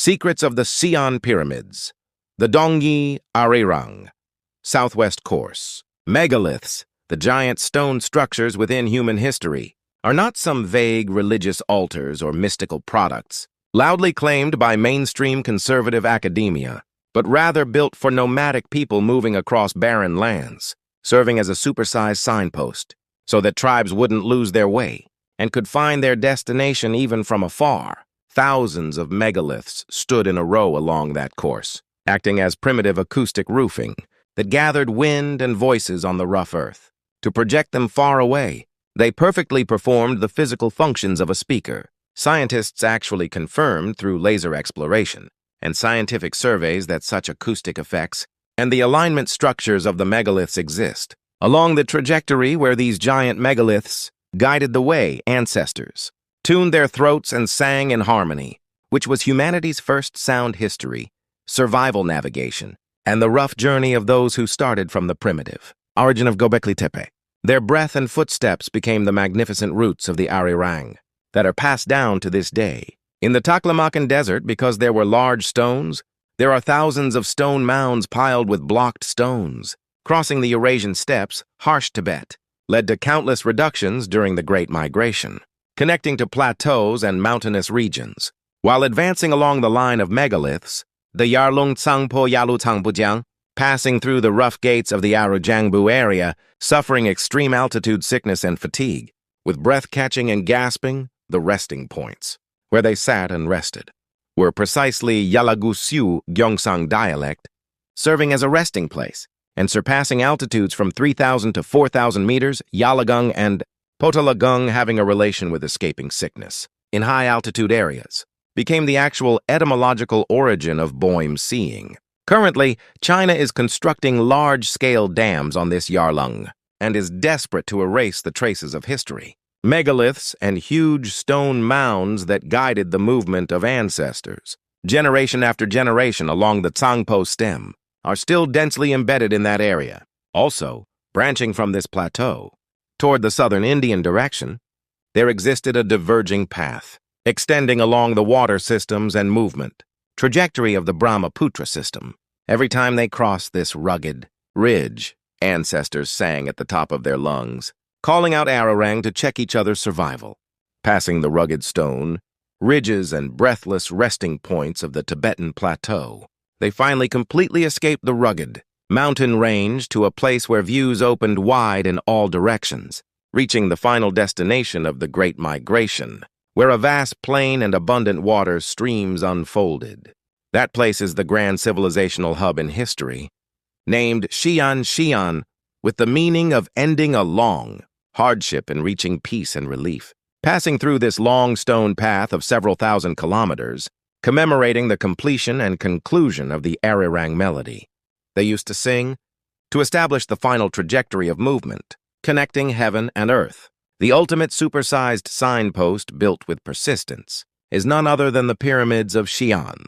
Secrets of the Xi'an Pyramids, the Dongyi Arirang Southwest Course. Megaliths, the giant stone structures within human history, are not some vague religious altars or mystical products, loudly claimed by mainstream conservative academia, but rather built for nomadic people moving across barren lands, serving as a supersized signpost, so that tribes wouldn't lose their way and could find their destination even from afar. Thousands of megaliths stood in a row along that course, acting as primitive acoustic roofing that gathered wind and voices on the rough earth. To project them far away, they perfectly performed the physical functions of a speaker. Scientists actually confirmed through laser exploration and scientific surveys that such acoustic effects and the alignment structures of the megaliths exist. Along the trajectory where these giant megaliths guided the way, ancestors tuned their throats and sang in harmony, which was humanity's first sound history, survival navigation, and the rough journey of those who started from the primitive origin of Gobekli Tepe. Their breath and footsteps became the magnificent roots of the Arirang that are passed down to this day. In the Taklamakan Desert, because there were large stones, there are thousands of stone mounds piled with blocked stones. Crossing the Eurasian steppes, harsh Tibet led to countless reductions during the Great Migration, connecting to plateaus and mountainous regions. While advancing along the line of megaliths, the Yarlung Tsangpo passing through the rough gates of the Arujangbu area, suffering extreme altitude sickness and fatigue, with breath-catching and gasping, the resting points, where they sat and rested, were precisely Yalagusyu Gyeongsang dialect, serving as a resting place, and surpassing altitudes from 3,000 to 4,000 meters, Yalagung and Potalagung having a relation with escaping sickness in high-altitude areas, became the actual etymological origin of Boim seeing. Currently, China is constructing large-scale dams on this Yarlung and is desperate to erase the traces of history. Megaliths and huge stone mounds that guided the movement of ancestors, generation after generation along the Tsangpo stem, are still densely embedded in that area. Also, branching from this plateau, toward the southern Indian direction, there existed a diverging path, extending along the water systems and movement trajectory of the Brahmaputra system. Every time they crossed this rugged ridge, ancestors sang at the top of their lungs, calling out Arirang to check each other's survival. Passing the rugged stone, ridges and breathless resting points of the Tibetan plateau, they finally completely escaped the rugged mountain range to a place where views opened wide in all directions, reaching the final destination of the Great Migration, where a vast plain and abundant water streams unfolded. That place is the grand civilizational hub in history, named Xi'an, with the meaning of ending a long hardship and reaching peace and relief. Passing through this long stone path of several thousand kilometers, commemorating the completion and conclusion of the Arirang melody, they used to sing, to establish the final trajectory of movement, connecting heaven and earth. The ultimate supersized signpost built with persistence is none other than the pyramids of Xi'an.